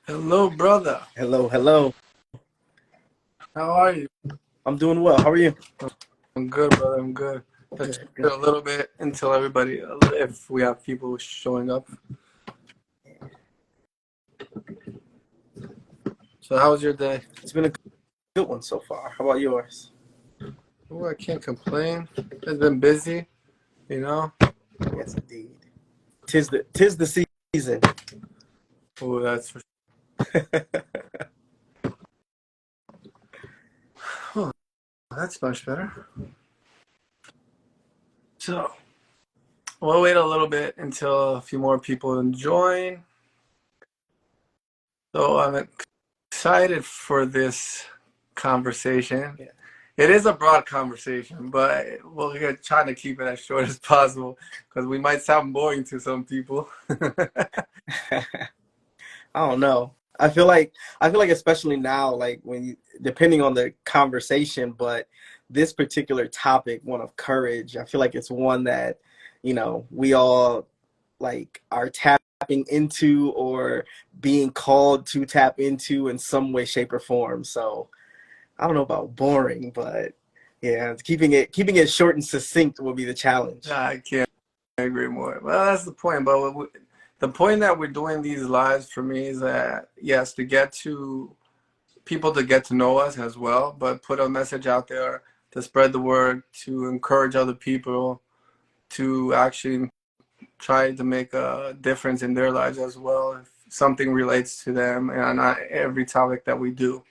Hello, brother. Hello, hello. How are you? I'm doing well. How are you? I'm good, brother. I'm good. Let's Good, wait good. a little bit until everybody, if we have people showing up. So, how was your day? It's been a good one so far. How about yours? Oh, I can't complain. It's been busy, you know. Yes, indeed. Tis the season. Oh, that's for sure. Oh, that's much better. So, we'll wait a little bit until a few more people join. So, I'm excited for this conversation. Yeah. It is a broad conversation, but we're trying to keep it as short as possible because we might sound boring to some people. I don't know. I feel like especially now, like depending on the conversation, but this particular topic, one of courage, I feel like it's one that, we all like are tapping into or being called to tap into in some way, shape, or form. So I don't know about boring, but yeah, keeping it short and succinct will be the challenge. I can't agree more. Well, that's the point. But the point that we're doing these lives for me is that, yes, to get to people to get to know us as well, but put a message out there to spread the word, to encourage other people to actually try to make a difference in their lives as well if something relates to them and not every topic that we do.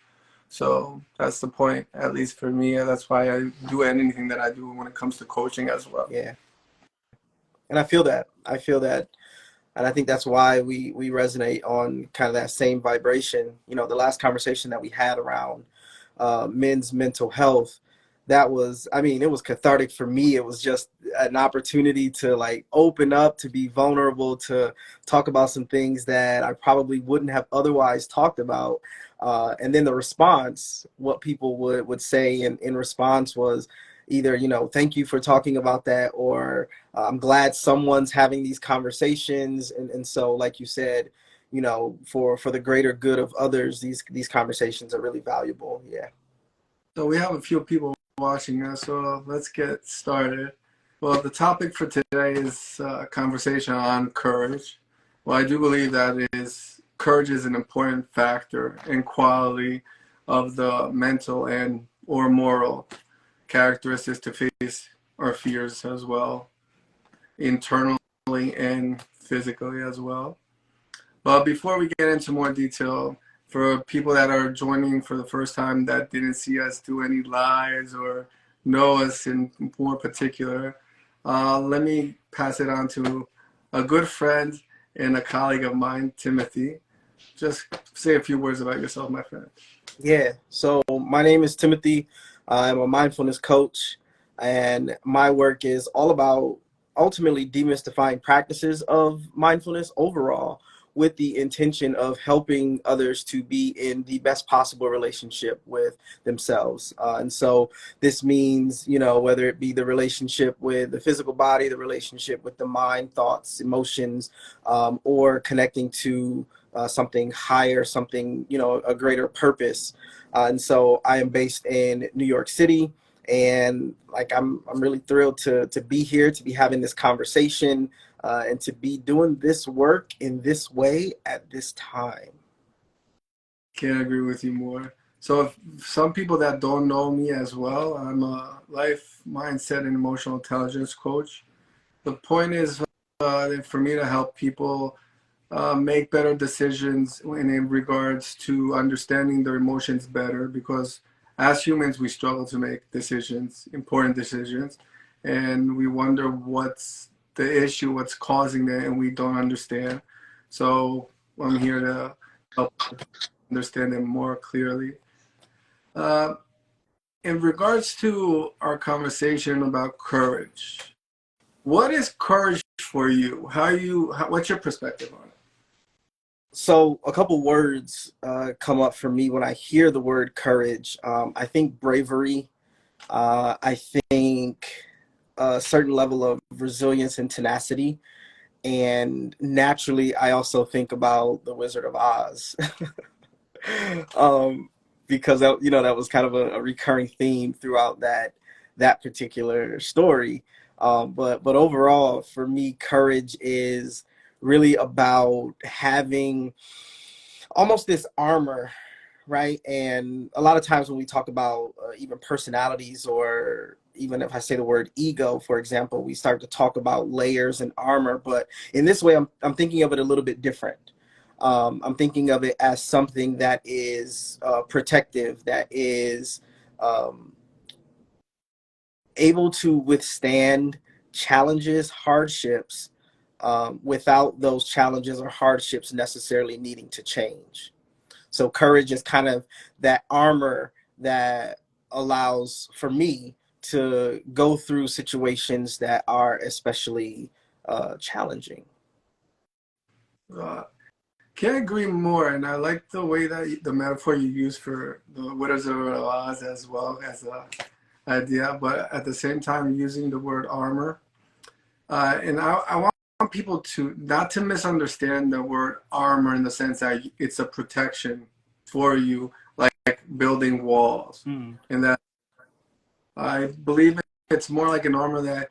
So that's the point, at least for me. That's why I do anything that I do when it comes to coaching as well. Yeah, and I feel that. And I think that's why we resonate on kind of that same vibration. The last conversation that we had around men's mental health, that was, I mean, it was cathartic for me. It was just an opportunity to like open up, to be vulnerable, to talk about some things that I probably wouldn't have otherwise talked about. And then the response, what people would say in response was either, thank you for talking about that, or I'm glad someone's having these conversations. And so, like you said, for the greater good of others, these conversations are really valuable. Yeah. So we have a few people watching us, so let's get started. Well, the topic for today is a conversation on courage. Well, I do believe that courage is an important factor in quality of the mental and or moral characteristics to face our fears as well, internally and physically as well. But before we get into more detail, for people that are joining for the first time that didn't see us do any lives or know us in more particular, let me pass it on to a good friend and a colleague of mine, Timothy. Just say a few words about yourself, my friend. Yeah. So my name is Timothy. I'm a mindfulness coach, and my work is all about ultimately demystifying practices of mindfulness overall, with the intention of helping others to be in the best possible relationship with themselves. And so this means, whether it be the relationship with the physical body, the relationship with the mind, thoughts, emotions, or connecting to something higher, something, a greater purpose. And so I am based in New York City, and like I'm really thrilled to be here, to be having this conversation, and to be doing this work in this way at this time. Can't agree with you more. So, if some people that don't know me as well, I'm a life mindset and emotional intelligence coach. The point is for me to help people make better decisions in regards to understanding their emotions better because as humans we struggle to make decisions, important decisions, and we wonder what's the issue, what's causing it, and we don't understand. So I'm here to help understand them more clearly. Uh, in regards to our conversation about courage, what is courage for you? What's your perspective on it? So a couple words come up for me when I hear the word courage. I think bravery. I think a certain level of resilience and tenacity. And naturally, I also think about the Wizard of Oz. Because that was kind of a recurring theme throughout that particular story. But overall, for me, courage is really about having almost this armor, right? And a lot of times when we talk about even personalities, or even if I say the word ego, for example, we start to talk about layers and armor. But in this way, I'm thinking of it a little bit different. I'm thinking of it as something that is protective, that is um, able to withstand challenges, hardships, without those challenges or hardships necessarily needing to change. So courage is kind of that armor that allows for me to go through situations that are especially challenging. Uh, Can't agree more, and I like the way that the metaphor you use for the Wizard of Oz as well as a idea, but at the same time using the word armor. And I want people to not to misunderstand the word armor in the sense that it's a protection for you, like building walls, Mm. and that I believe it's more like an armor that,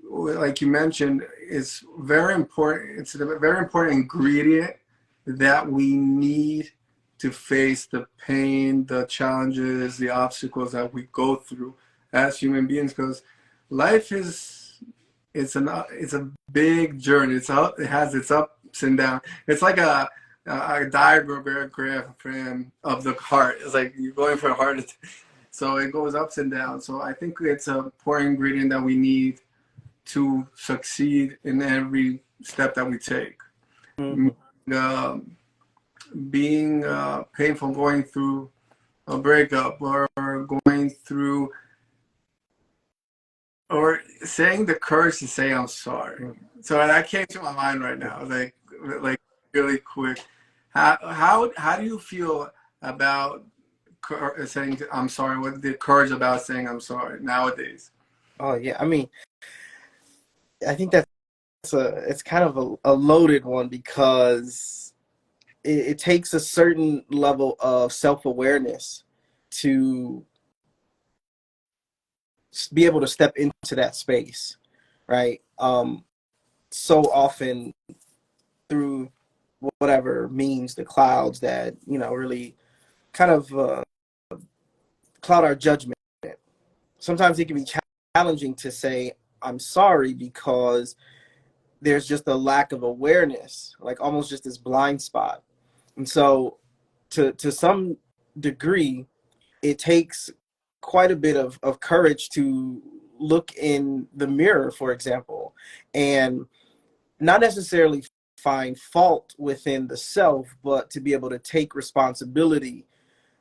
like you mentioned, is very important. It's a very important ingredient that we need to face the pain, the challenges, the obstacles that we go through as human beings. Because life is it's a big journey. It has its ups and downs. It's like a diagram of the heart. It's like you're going for a heart attack. So it goes ups and downs. So I think it's an important ingredient that we need to succeed in every step that we take. Mhm. Uh, Being painful, going through a breakup, or going through, or saying the courage to say I'm sorry. So that came to my mind right now, like really quick. How do you feel about saying I'm sorry? What the courage about saying I'm sorry nowadays? Oh yeah, I mean, I think that's it's kind of a loaded one, because it takes a certain level of self-awareness to be able to step into that space, right? So often through whatever means, the clouds that really kind of cloud our judgment. Sometimes it can be challenging to say I'm sorry, because there's just a lack of awareness, like almost just this blind spot. And so to some degree, it takes quite a bit of courage to look in the mirror, for example, and not necessarily find fault within the self, but to be able to take responsibility.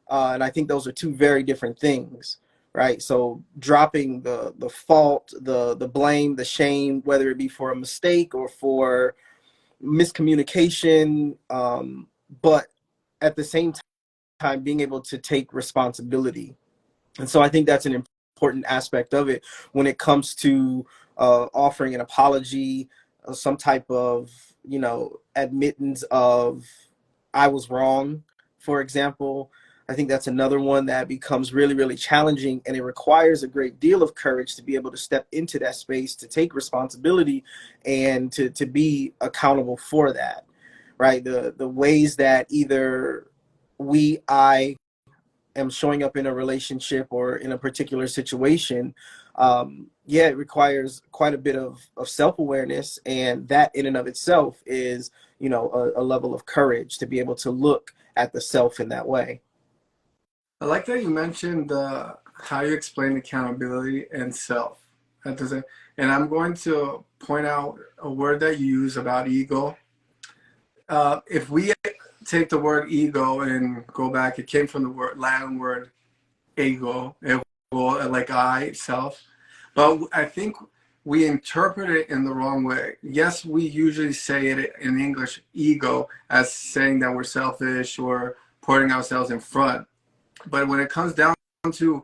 And I think those are two very different things, right? So dropping the fault, the blame, the shame, whether it be for a mistake or for miscommunication, but at the same time being able to take responsibility. And so I think that's an important aspect of it when it comes to offering an apology, some type of, admittance of I was wrong, for example. I think that's another one that becomes really, really challenging, and it requires a great deal of courage to be able to step into that space, to take responsibility, and to be accountable for that, right? The ways that either I am showing up in a relationship or in a particular situation, yeah, it requires quite a bit of self-awareness, and that in and of itself is, a level of courage to be able to look at the self in that way. I like that you mentioned how you explain accountability and self. And I'm going to point out a word that you use about ego. If we take the word ego and go back, it came from the Latin word ego, like I, self. But I think we interpret it in the wrong way. Yes, we usually say it in English, ego, as saying that we're selfish or putting ourselves in front. But when it comes down to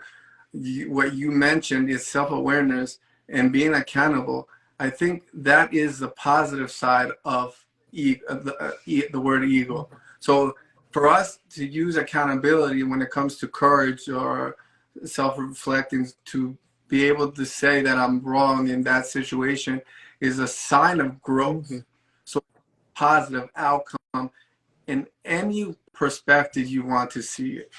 what you mentioned is self-awareness and being accountable, I think that is the positive side of the word ego. So for us to use accountability when it comes to courage or self-reflecting, to be able to say that I'm wrong in that situation is a sign of growth. Mm-hmm. So positive outcome in any perspective you want to see it.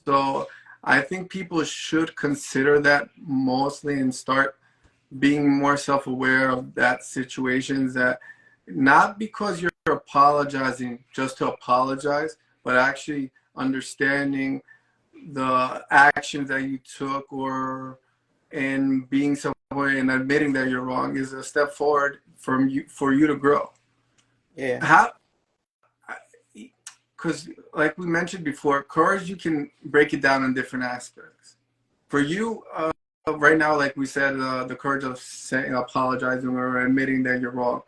So I think people should consider that mostly and start being more self-aware of that situations, that not because you're apologizing just to apologize, but actually understanding the actions that you took, or and being self-aware and admitting that you're wrong is a step forward for you to grow. Yeah. How, because like we mentioned before, courage, you can break it down in different aspects. For you, right now, like we said, the courage of saying, apologizing or admitting that you're wrong.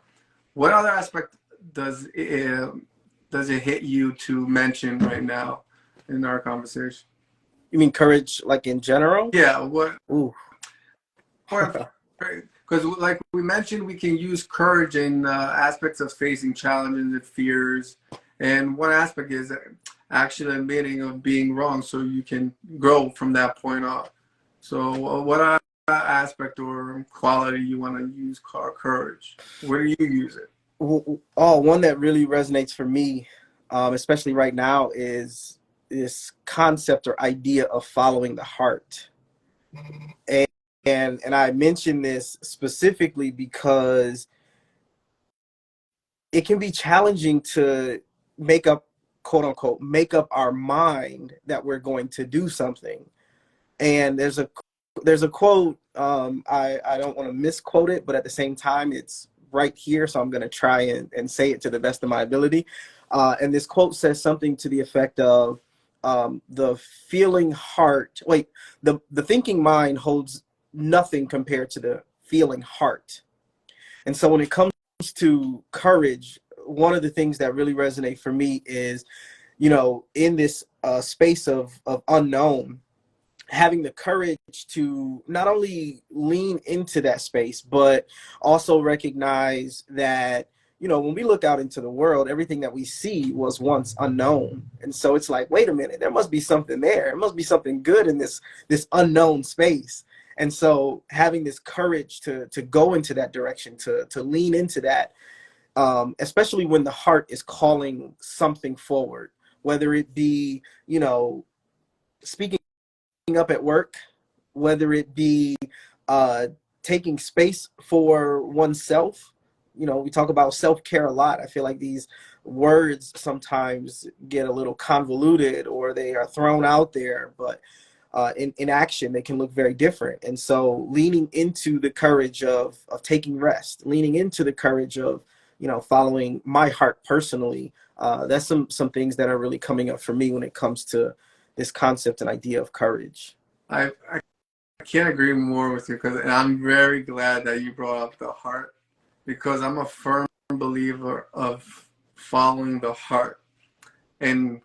What other aspect does it hit you to mention right now in our conversation? You mean courage, like in general? Yeah, what? Ooh. Because like we mentioned, we can use courage in aspects of facing challenges and fears, and one aspect is actually admitting of being wrong, so you can grow from that point on. So, what aspect or quality you want to use courage? Where do you use it? Oh, one that really resonates for me, especially right now, is this concept or idea of following the heart. And and I mention this specifically because it can be challenging to make up, quote unquote, make up our mind that we're going to do something. And there's a quote, I don't want to misquote it, but at the same time it's right here, so I'm going to try and say it to the best of my ability. And this quote says something to the effect of, the feeling heart wait the thinking mind holds nothing compared to the feeling heart. And so when it comes to courage, one of the things that really resonate for me is, in this space of unknown, having the courage to not only lean into that space, but also recognize that, when we look out into the world, everything that we see was once unknown. And so it's like, wait a minute, there must be something there. There must be something good in this unknown space. And so having this courage to go into that direction, to lean into that, especially when the heart is calling something forward, whether it be, speaking up at work, whether it be taking space for oneself. We talk about self-care a lot. I feel like these words sometimes get a little convoluted, or they are thrown out there, but in action, they can look very different. And so leaning into the courage of taking rest, leaning into the courage of, following my heart personally, that's some things that are really coming up for me when it comes to this concept and idea of courage. I can't agree more with you, and I'm very glad that you brought up the heart, because I'm a firm believer of following the heart and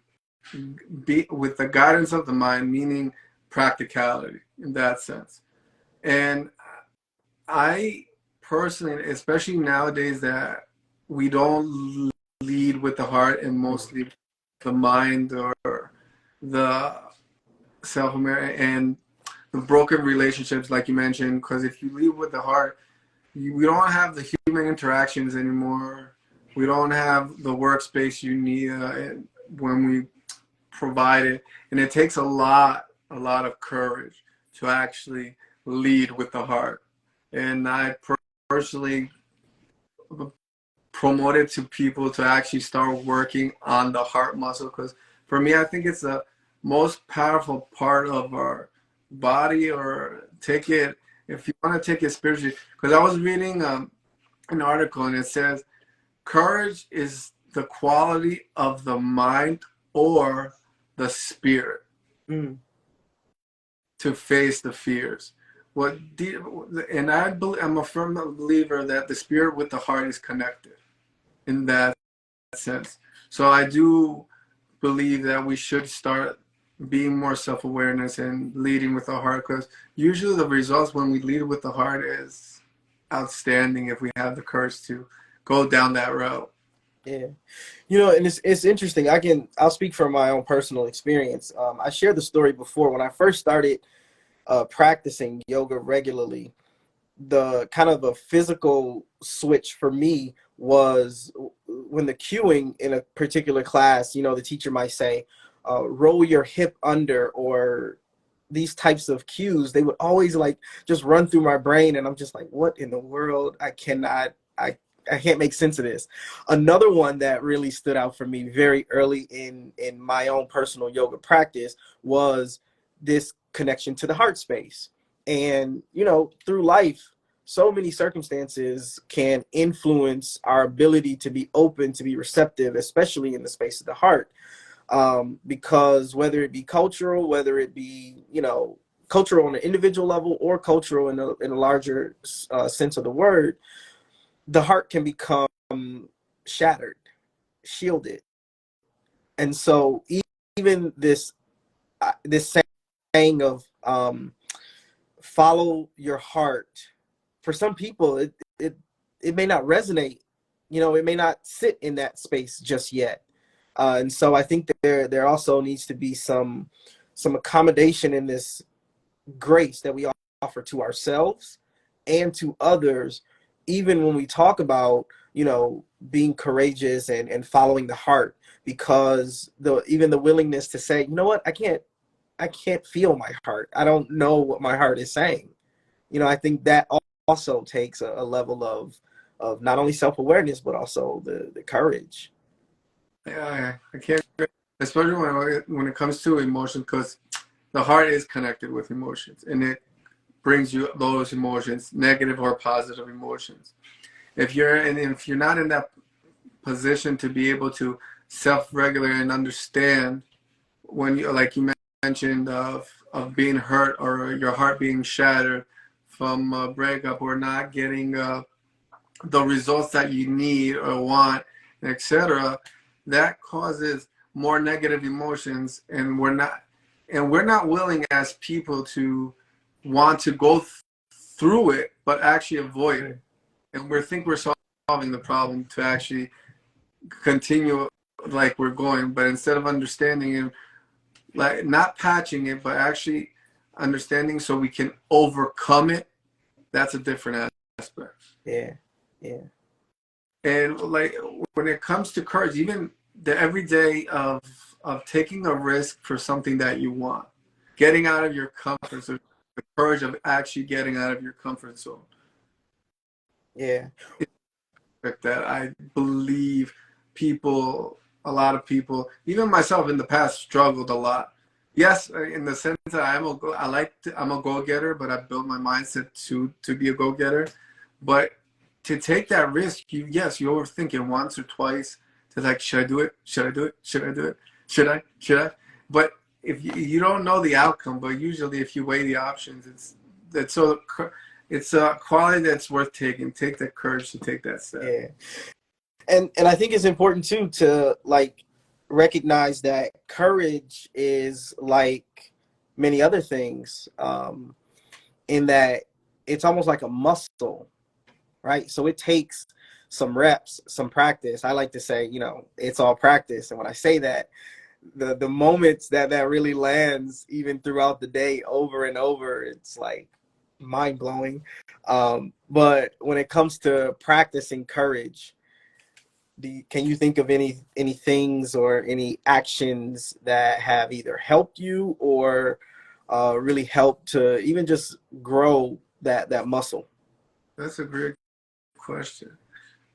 be with the guidance of the mind, meaning practicality in that sense. And I personally, especially nowadays, that we don't lead with the heart and mostly the mind or the self-aware and the broken relationships, like you mentioned, because if you lead with the heart, we don't have the human interactions anymore. We don't have the workspace you need when we provide it, and it takes a lot of courage to actually lead with the heart. And I personally promote it to people to actually start working on the heart muscle, because for me, I think it's the most powerful part of our body, or take it, if you want to take it spiritually, because I was reading an article and it says courage is the quality of the mind or the spirit to face the fears. And I'm a firm believer that the spirit with the heart is connected in that sense. So I do believe that we should start being more self-awareness and leading with the heart, because usually the results when we lead with the heart is outstanding if we have the courage to go down that route. Yeah. And it's interesting. I'll speak from my own personal experience. I shared the story before when I first started practicing yoga regularly. The kind of a physical switch for me was when the cueing in a particular class, the teacher might say, roll your hip under, or these types of cues. They would always like just run through my brain, and I'm just like, what in the world? I can't make sense of this. Another one that really stood out for me very early in my own personal yoga practice was this connection to the heart space. And, through life, so many circumstances can influence our ability to be open, to be receptive, especially in the space of the heart. Because whether it be cultural, whether it be, cultural on an individual level or cultural in a larger sense of the word, the heart can become shattered, shielded. And so even this saying of follow your heart, for some people it may not resonate. It may not sit in that space just yet. And so I think that there also needs to be some accommodation in this grace that we offer to ourselves and to others, even when we talk about being courageous and following the heart, because even the willingness to say, you know what, I can't feel my heart, I don't know what my heart is saying. I think that also takes a level of not only self-awareness but also the courage. Yeah, I can't, especially when it comes to emotions, because the heart is connected with emotions, and it brings you those emotions, negative or positive emotions. If you're not in that position to be able to self-regulate and understand when you mentioned of being hurt or your heart being shattered from a breakup or not getting the results that you need or want, etc., that causes more negative emotions, and we're not willing as people to want to go through it, but actually avoid it. And we think we're solving the problem to actually continue like we're going, but instead of understanding it, like not patching it, but actually understanding so we can overcome it, that's a different aspect. Yeah. And like when it comes to courage, even the everyday of taking a risk for something that you want, getting out of your comfort zone, the courage of actually getting out of your comfort zone. Yeah. That I believe a lot of people, even myself in the past, struggled a lot. Yes, in the sense that I'm a go-getter, but I built my mindset to be a go-getter. But to take that risk, you overthink it once or twice. To like, should I do it? Should I do it? Should I do it? Should I? Should I? But if you don't know the outcome, but usually if you weigh the options, it's a quality that's worth taking. Take that courage to take that step. Yeah. And I think it's important too to like recognize that courage is like many other things, in that it's almost like a muscle, right? So it takes some reps, some practice. I like to say, it's all practice. And when I say that, the moments that really lands even throughout the day over and over, it's like mind blowing. But when it comes to practicing courage, can you think of any things or any actions that have either helped you or really helped to even just grow that muscle? That's a great question.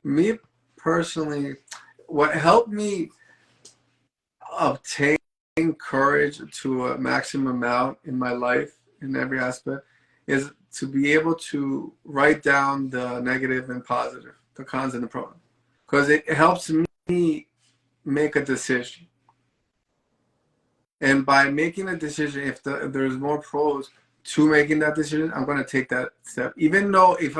Me personally, what helped me obtain courage to a maximum amount in my life, in every aspect, is to be able to write down the negative and positive, the cons and the pros, because it helps me make a decision. And by making a decision, if there's more pros to making that decision, I'm going to take that step. Even though if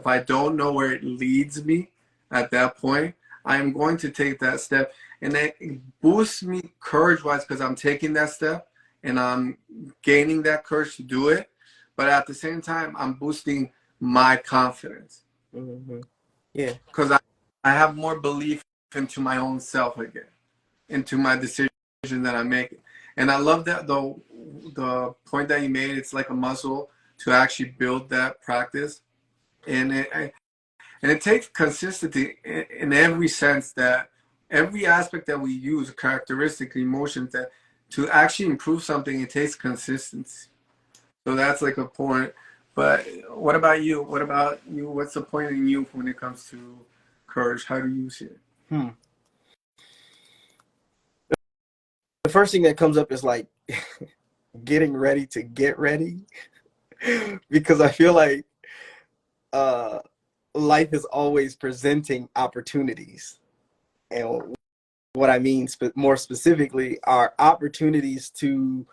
I don't know where it leads me at that point, I am going to take that step. And it boosts me courage-wise because I'm taking that step and I'm gaining that courage to do it. But at the same time, I'm boosting my confidence. Mm-hmm. Yeah. Because I have more belief into my own self again, into my decision that I'm making. And I love that the point that you made, it's like a muscle to actually build that practice. And it takes consistency in every sense, that every aspect that we use, characteristic, emotions, that to actually improve something, it takes consistency. So that's like a point. But what about you? What about you? What's the point in you when it comes to courage? How do you see it? Hmm. The first thing that comes up is like getting ready to get ready, because I feel like uh, life is always presenting opportunities. And what I mean more specifically are opportunities to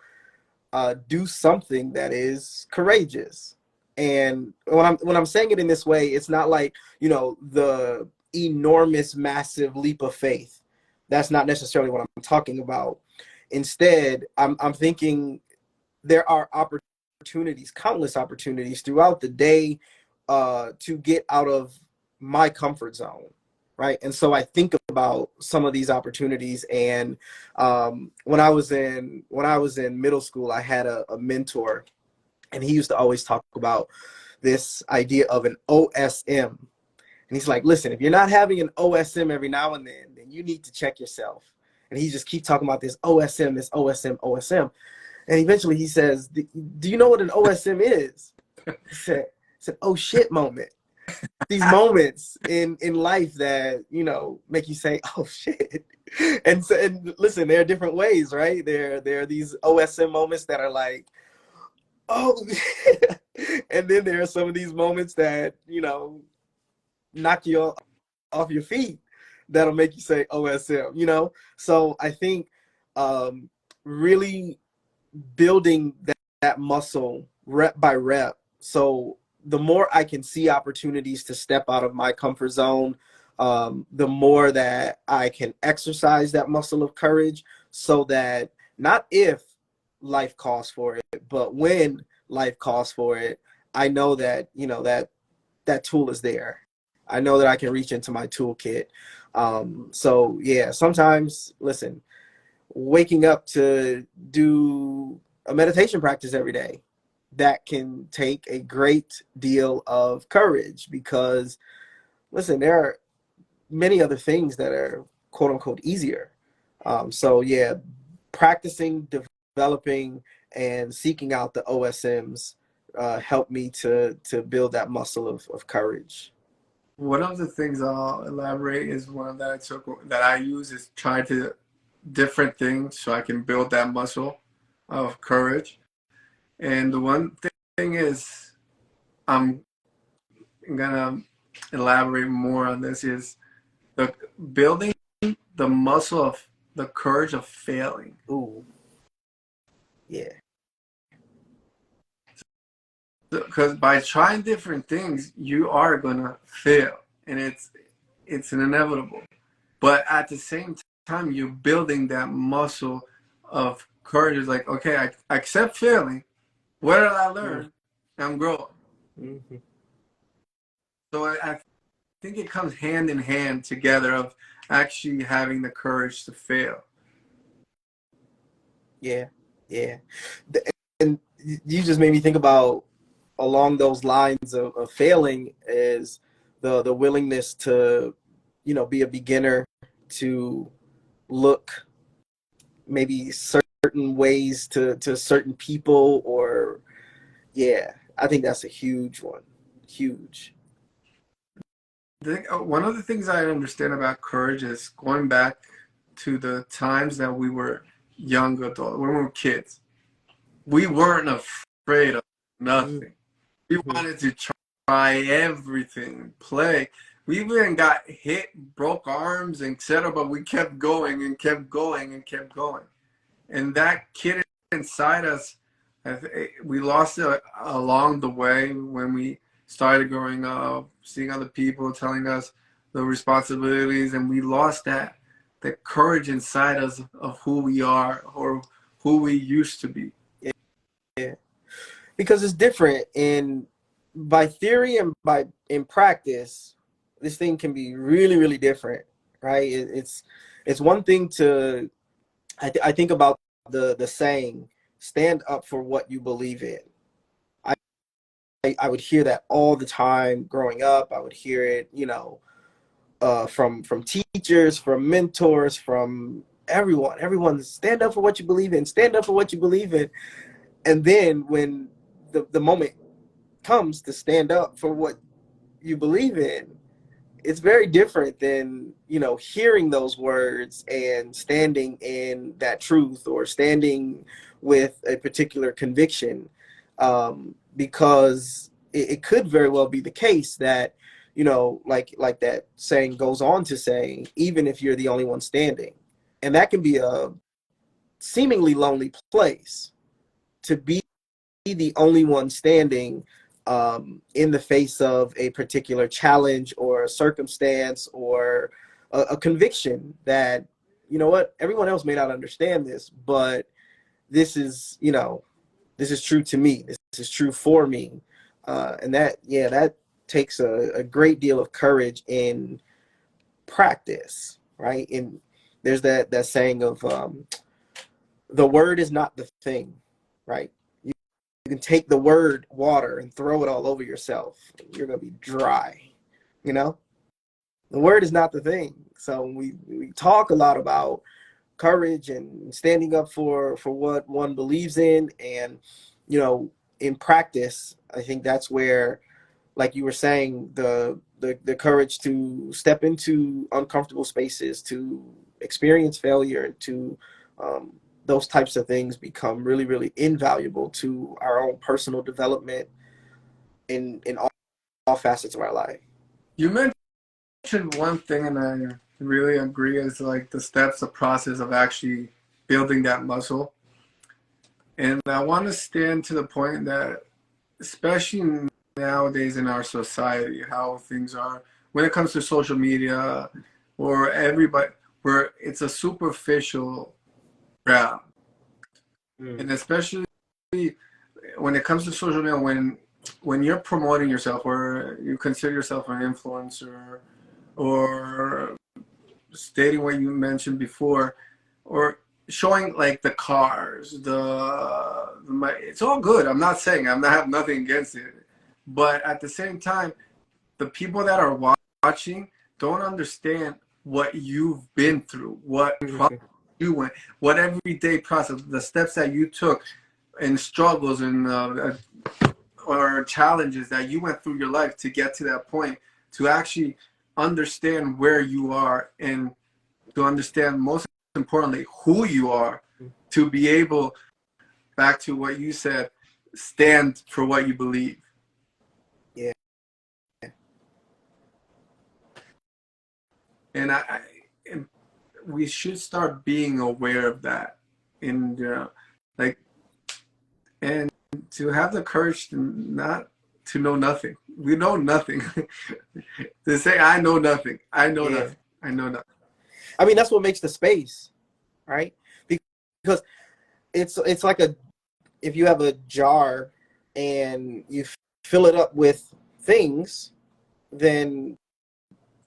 do something that is courageous. And when I'm saying it in this way, it's not like, you know, the enormous, massive leap of faith. That's not necessarily what I'm talking about. Instead, I'm thinking there are opportunities, countless opportunities throughout the day to get out of my comfort zone, right? And so I think about some of these opportunities. And when I was in middle school, I had a mentor, and he used to always talk about this idea of an OSM. And he's like, listen, if you're not having an OSM every now and then you need to check yourself. And he just keeps talking about this OSM, this OSM, OSM. And eventually he says, do you know what an OSM is? He said, oh shit moment. These moments in life that, you know, make you say, oh shit. And so, and listen, there are different ways, right? There are these OSM moments that are like, oh, and then there are some of these moments that, you know, knock you off your feet, that'll make you say OSM, you know? So I think really building that muscle rep by rep. So the more I can see opportunities to step out of my comfort zone, the more that I can exercise that muscle of courage, so that not if life calls for it, but when life calls for it, I know that, you know, that tool is there. I know that I can reach into my toolkit. So yeah, sometimes, listen, waking up to do a meditation practice every day, that can take a great deal of courage, because listen, there are many other things that are quote unquote easier. So yeah, practicing, developing, and seeking out the OSMs help me to build that muscle of courage. One of the things I'll elaborate is one that I took that I use is try to different things so I can build that muscle of courage. And the one thing is, I'm gonna elaborate more on this, is the building the muscle of the courage of failing. Ooh, yeah. Because by trying different things, you are gonna fail, and it's an inevitable. But at the same time, you're building that muscle of courage. It's like, okay, I accept failing. What did I learn? I'm growing. Mm-hmm. So I think it comes hand in hand together of actually having the courage to fail. Yeah, yeah. And you just made me think about, along those lines of failing, is the willingness to, you know, be a beginner, to look maybe certain ways to certain people, or yeah, I think that's a huge one. Huge. One of the things I understand about courage is going back to the times that we were young adults, when we were kids. We weren't afraid of Mm-hmm. nothing. We wanted to try everything, play. We even got hit, broke arms, etc. But we kept going and kept going and kept going. And that kid inside us, we lost it along the way when we started growing up, seeing other people telling us the responsibilities, and we lost that courage inside us of who we are or who we used to be. Yeah, because it's different in by theory and by in practice, this thing can be really, really different, right? It's one thing to I think about the saying, stand up for what you believe in. I would hear that all the time growing up. I would hear it, from teachers, from mentors, from everyone. Everyone, stand up for what you believe in. Stand up for what you believe in. And then when the moment comes to stand up for what you believe in, it's very different than hearing those words and standing in that truth or standing with a particular conviction, because it could very well be the case that like that saying goes on to say, even if you're the only one standing, and that can be a seemingly lonely place to be the only one standing, in the face of a particular challenge or a circumstance or a conviction that, what, everyone else may not understand this, but this is, this is true to me. This is true for me. And that takes a great deal of courage in practice, right? And there's that saying of, the word is not the thing, right? You can take the word water and throw it all over yourself. You're going to be dry, you know? The word is not the thing. So we talk a lot about courage and standing up for what one believes in. And, in practice, I think that's where, like you were saying, the courage to step into uncomfortable spaces, to experience failure, to those types of things become really, really invaluable to our own personal development in all facets of our life. You mentioned one thing, and I really agree, is like the steps, the process of actually building that muscle. And I want to stand to the point that, especially nowadays in our society, how things are when it comes to social media or everybody, where it's a superficial grab. And especially when it comes to social media, when you're promoting yourself or you consider yourself an influencer or stating what you mentioned before, or showing like the cars, it's all good. I'm not saying I have nothing against it, but at the same time, the people that are watching don't understand what you've been through, what you went, what everyday process, the steps that you took, and struggles and or challenges that you went through your life to get to that point, to actually understand where you are and to understand, most importantly, who you are, to be able, back to what you said, stand for what you believe. Yeah. And and we should start being aware of that, and like, and to have the courage to not to know nothing. We know nothing. To say I know nothing. I know nothing. I know nothing. I mean, that's what makes the space, right? Because it's like if you have a jar and you fill it up with things, then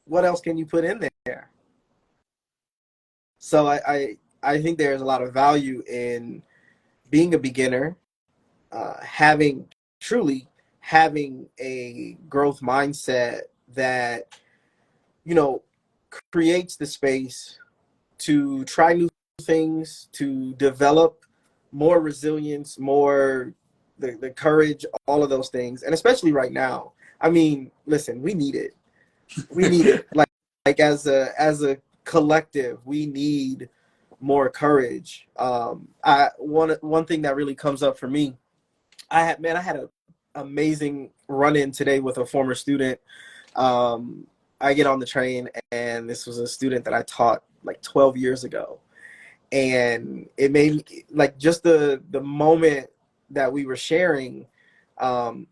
what else can you put in there? So I think there's a lot of value in being a beginner, truly having a growth mindset that, creates the space to try new things, to develop more resilience, more the courage, all of those things. And especially right now, I mean, listen, we need it. We need it. Like as a collective, we need more courage. One thing that really comes up for me, I had an amazing run-in today with a former student. I get on the train, and this was a student that I taught like 12 years ago. And it made me, like, just the moment that we were sharing,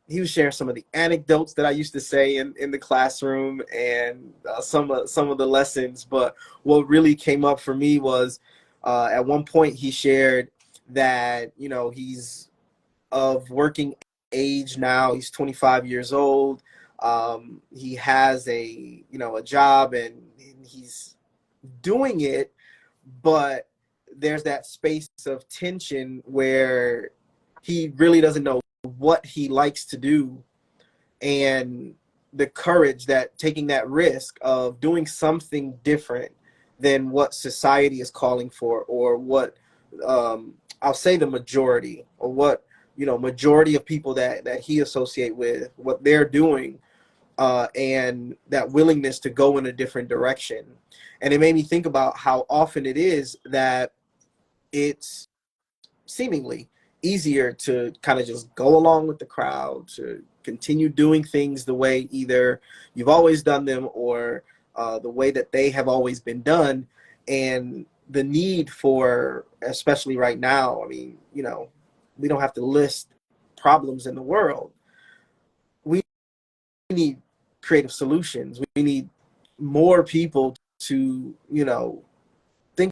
he was sharing some of the anecdotes that I used to say in the classroom, and some of the lessons. But what really came up for me was, at one point he shared that, he's of working age now. He's 25 years old. He has a job, and he's doing it, but there's that space of tension where he really doesn't know what he likes to do, and the courage that taking that risk of doing something different than what society is calling for, or what I'll say the majority, or what majority of people that he associate with, what they're doing, and that willingness to go in a different direction. And it made me think about how often it is that it's seemingly easier to kind of just go along with the crowd, to continue doing things the way either you've always done them, or the way that they have always been done. And the need for, especially right now, I mean, we don't have to list problems in the world. We need creative solutions. We need more people to, think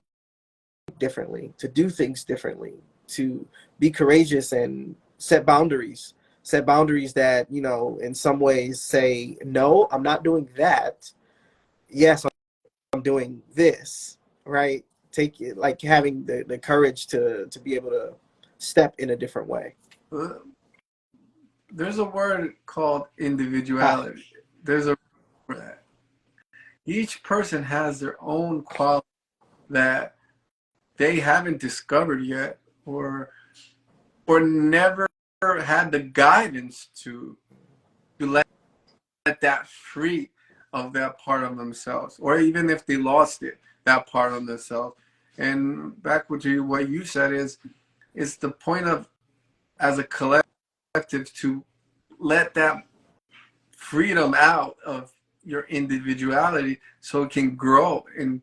differently, to do things differently, to be courageous and set boundaries that, in some ways say, no, I'm not doing that. Yes, I'm doing this, right? Take it, like having the courage to be able to step in a different way. There's a word called individuality. There's a word for that. Each person has their own quality that they haven't discovered yet, or never had the guidance to let that free of that part of themselves, or even if they lost it, that part of themselves. And back with you, what you said is the point of, as a collective, to let that freedom out of your individuality so it can grow and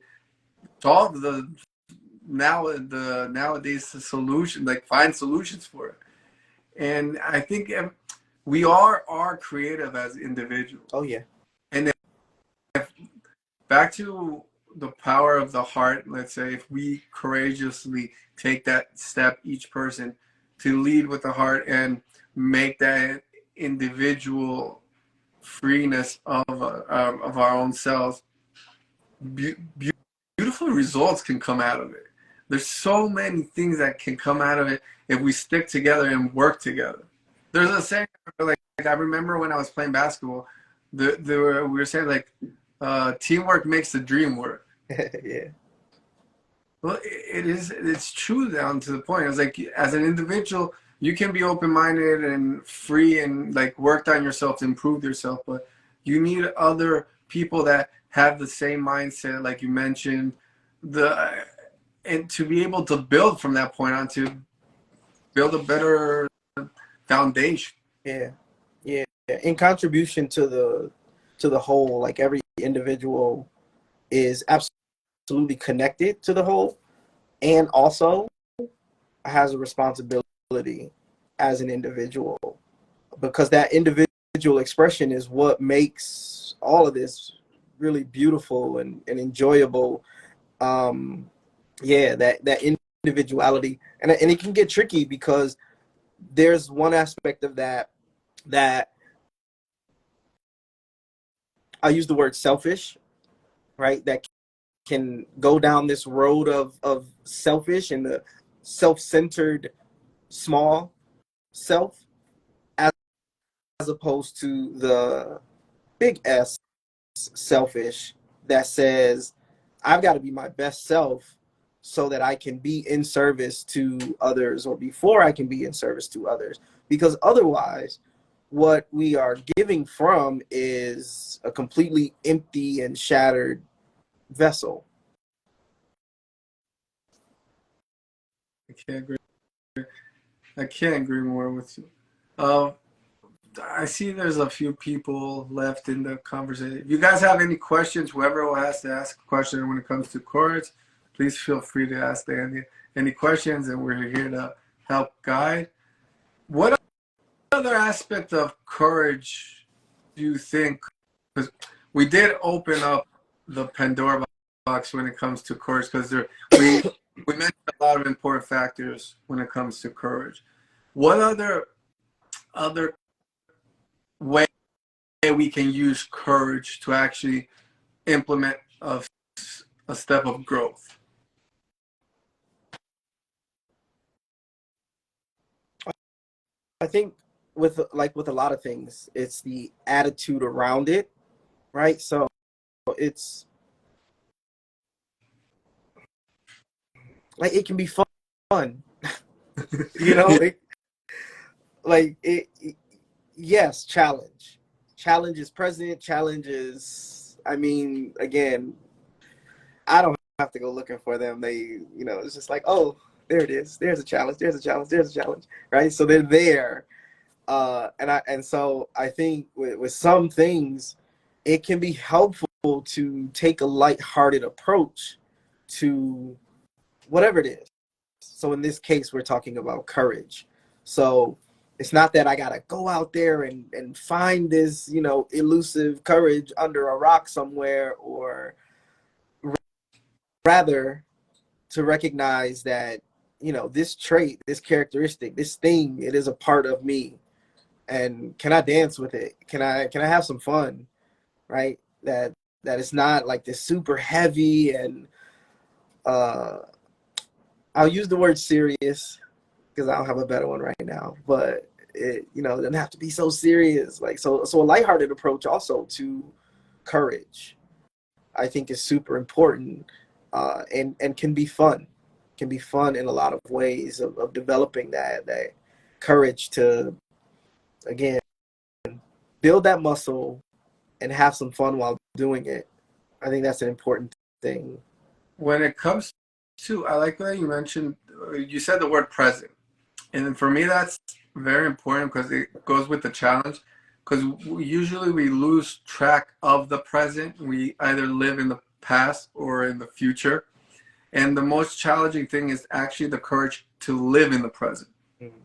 solve the nowadays the solution, like find solutions for it. And I think we are creative as individuals. Oh yeah. And if back to the power of the heart, let's say, if we courageously take that step, each person, to lead with the heart and make that individual freeness of our own selves, beautiful results can come out of it. There's so many things that can come out of it if we stick together and work together. There's a saying, like I remember when I was playing basketball, we were saying, like, teamwork makes the dream work. Yeah. Well, it's true down to the point. It's like, as an individual, you can be open-minded and free and like worked on yourself to improve yourself, but you need other people that have the same mindset, like you mentioned, and to be able to build from that point on, to build a better foundation. Yeah. In contribution to the whole, like every individual is absolutely connected to the whole, and also has a responsibility as an individual, because that individual expression is what makes all of this really beautiful and enjoyable. That individuality, and it can get tricky, because there's one aspect of that I use the word selfish, right? That can go down this road of selfish and the self-centered small self, as opposed to the big S selfish that says, I've got to be my best self so that I can be in service to others, or before I can be in service to others. Because otherwise, what we are giving from is a completely empty and shattered vessel. I can't agree more with you. I see there's a few people left in the conversation. If you guys have any questions, whoever has to ask a question when it comes to courage, please feel free to ask any questions, and we're here to help guide. What other aspect of courage do you think? Because we did open up the Pandora box when it comes to courage, because we mentioned a lot of important factors when it comes to courage. What other other way we can use courage to actually implement a step of growth? I think with a lot of things, it's the attitude around it, right? So it's like it can be fun, you know. Yes, challenge is present. Challenge is, I mean, again, I don't have to go looking for them. It's just like, oh, there it is. There's a challenge. There's a challenge. There's a challenge, right? So they're there. So I think with some things, it can be helpful to take a lighthearted approach to whatever it is. So in this case, we're talking about courage. So it's not that I gotta go out there and find this, elusive courage under a rock somewhere, or rather to recognize that, this trait, this characteristic, this thing, it is a part of me. And can I dance with it? Can I have some fun? Right? That it's not like this super heavy and I'll use the word serious because I don't have a better one right now, but it doesn't have to be so serious. Like so a lighthearted approach also to courage, I think, is super important, and can be fun. Can be fun in a lot of ways of developing that courage to, again, build that muscle and have some fun while doing it. I think that's an important thing. When it comes to, I like that you mentioned, you said the word present. And for me, that's very important because it goes with the challenge. Because usually we lose track of the present. We either live in the past or in the future. And the most challenging thing is actually the courage to live in the present. Mm-hmm.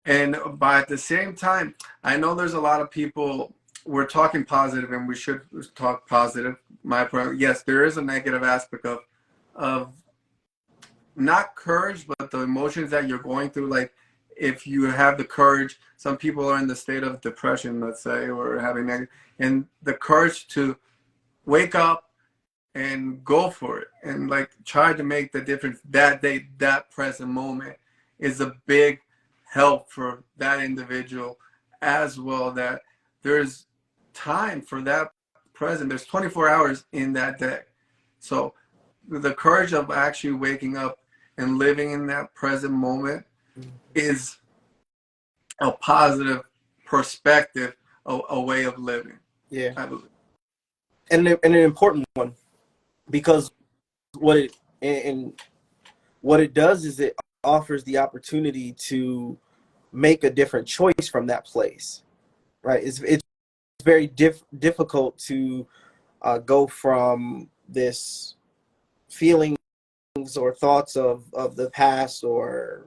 And but at the same time, I know there's a lot of people, we're talking positive and we should talk positive. My point, yes, there is a negative aspect of not courage, but the emotions that you're going through. Like if you have the courage, some people are in the state of depression, let's say, or having negative, and the courage to wake up and go for it and like try to make the difference that day, that present moment is a big help for that individual as well. That there's time for that present. There's 24 hours in that day. So the courage of actually waking up and living in that present moment is a positive perspective, a way of living. Yeah. I believe. And an important one, because what it does is it offers the opportunity to make a different choice from that place, right? It's very difficult to go from this feelings or thoughts of the past or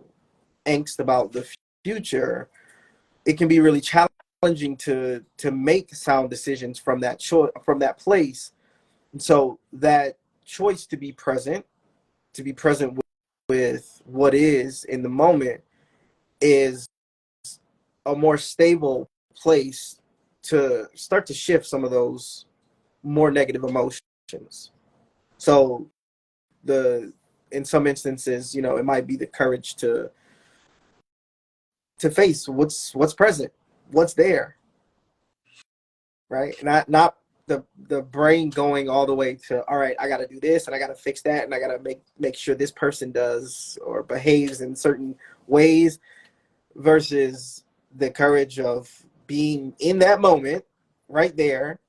angst about the future. It can be really challenging to make sound decisions from that from that place. And so that choice to be present with what is in the moment is a more stable place to start to shift some of those more negative emotions. So in some instances, it might be the courage to face what's present, what's there, right? Not the brain going all the way to, all right, I got to do this and I got to fix that and I got to make sure this person does or behaves in certain ways, versus the courage of being in that moment right there,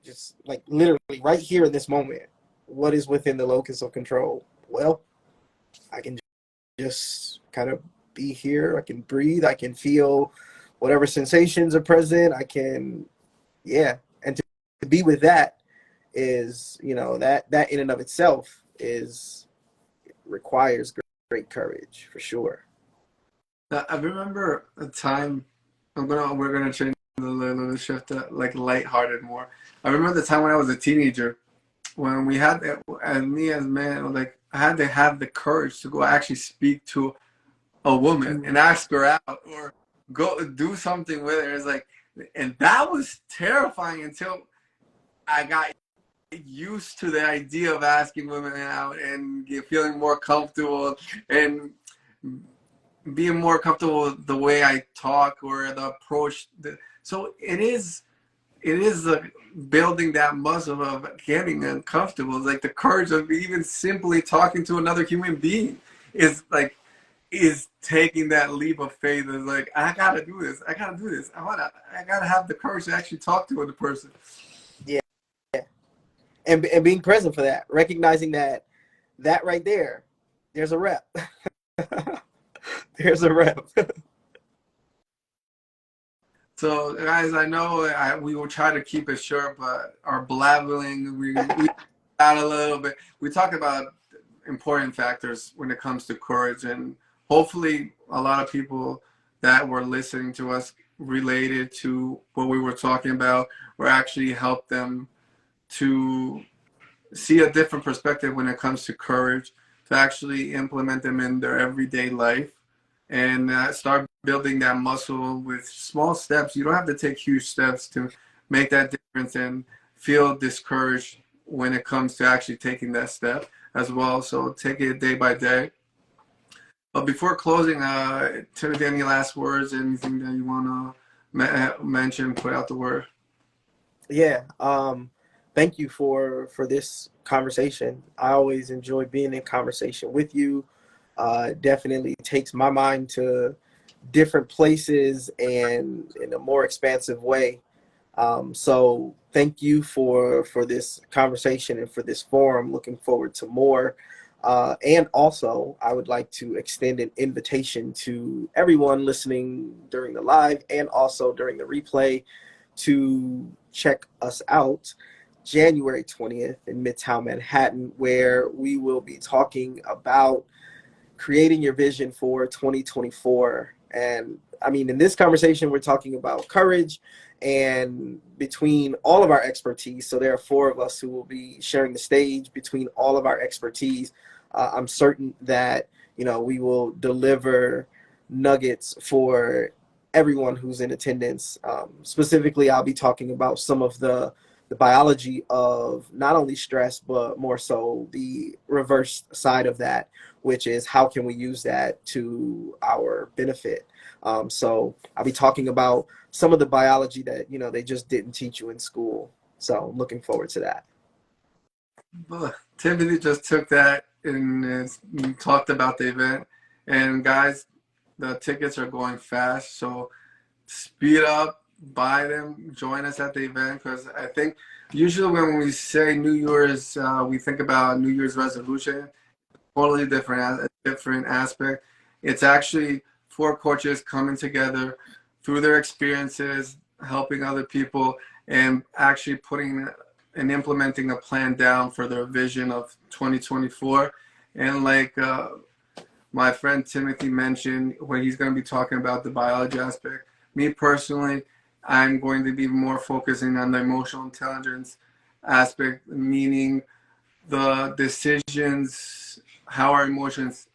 just like literally right here in this moment. What is within the locus of control? Well, I can just kind of be here. I can breathe. I can feel whatever sensations are present. I can, yeah. And to be with that is, that in and of itself requires great courage for sure. I remember a time. We're gonna change the shift to like lighthearted more. I remember the time when I was a teenager, when we had, and me as man, like I had to have the courage to go actually speak to a woman and ask her out, or go do something with it. It's like, and that was terrifying until I got used to the idea of asking women out and feeling more comfortable and being more comfortable with the way I talk or the approach. So it is building that muscle of getting uncomfortable. It's like the courage of even simply talking to another human being is taking that leap of faith. Is like, I gotta do this. I gotta do this. I gotta have the courage to actually talk to another person. Yeah, and being present for that, recognizing that right there, there's a rep. There's a rep. So, guys, I know we will try to keep it short, but our blabbling, we out a little bit. We talk about important factors when it comes to courage, and hopefully a lot of people that were listening to us related to what we were talking about or actually help them to see a different perspective when it comes to courage, to actually implement them in their everyday life and start building that muscle with small steps. You don't have to take huge steps to make that difference and feel discouraged when it comes to actually taking that step as well. So take it day by day. But before closing, Timothy, any last words, anything that you want to mention, put out the word? Yeah. Thank you for this conversation. I always enjoy being in conversation with you. Definitely takes my mind to different places and in a more expansive way. So thank you for this conversation and for this forum. Looking forward to more. And also, I would like to extend an invitation to everyone listening during the live and also during the replay to check us out January 20th in Midtown Manhattan, where we will be talking about creating your vision for 2024. And I mean, in this conversation, we're talking about courage, and between all of our expertise, so there are 4 of us who will be sharing the stage. Between all of our expertise, I'm certain that, we will deliver nuggets for everyone who's in attendance. Specifically, I'll be talking about some of the biology of not only stress, but more so the reverse side of that, which is how can we use that to our benefit. So I'll be talking about some of the biology that, they just didn't teach you in school. So I'm looking forward to that. Timothy just took that and talked about the event. And guys, the tickets are going fast, so speed up, buy them, join us at the event, because I think usually when we say New Year's, we think about New Year's resolution. Totally different aspect. It's actually 4 coaches coming together through their experiences, helping other people, and actually putting and implementing a plan down for their vision of 2024. And like my friend Timothy mentioned, when he's going to be talking about the biology aspect, me personally, I'm going to be more focusing on the emotional intelligence aspect, meaning the decisions, how our emotions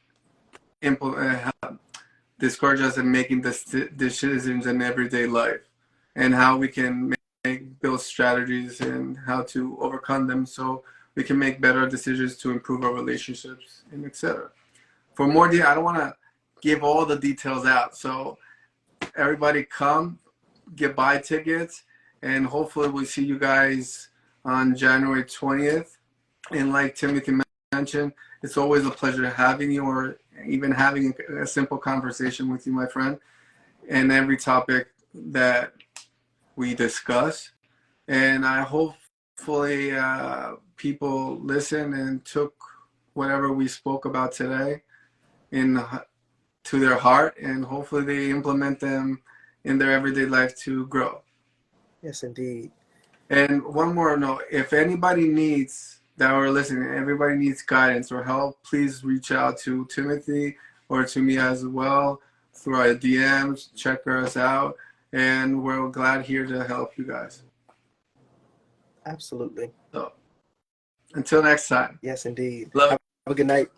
discourage us in making decisions in everyday life, and how we can build strategies and how to overcome them so we can make better decisions to improve our relationships and etc. For more detail, I don't want to give all the details out. So everybody come, buy tickets, and hopefully we'll see you guys on January 20th. And like Timothy mentioned, it's always a pleasure having you, or even having a simple conversation with you, my friend, and every topic that we discuss. And I hopefully people listen and took whatever we spoke about today to their heart, and hopefully they implement them in their everyday life to grow. Yes, indeed. And one more note, if anybody needs, that are listening, everybody needs guidance or help, please reach out to Timothy or to me as well through our DMs. Check us out, and we're glad here to help you guys. Absolutely. So until next time. Yes, indeed. Love Have a good night.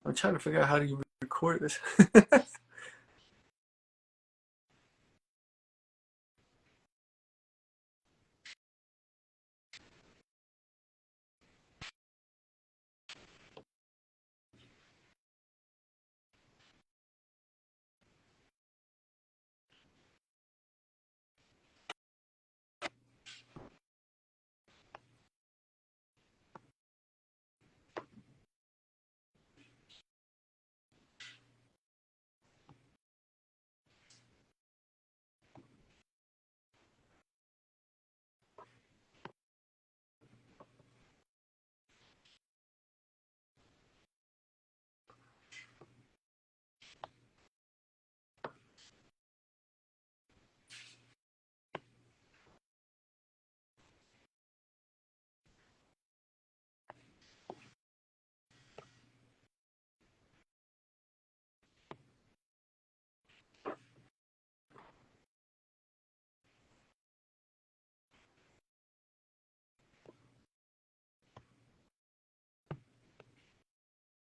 I'm trying to figure out how do you record this.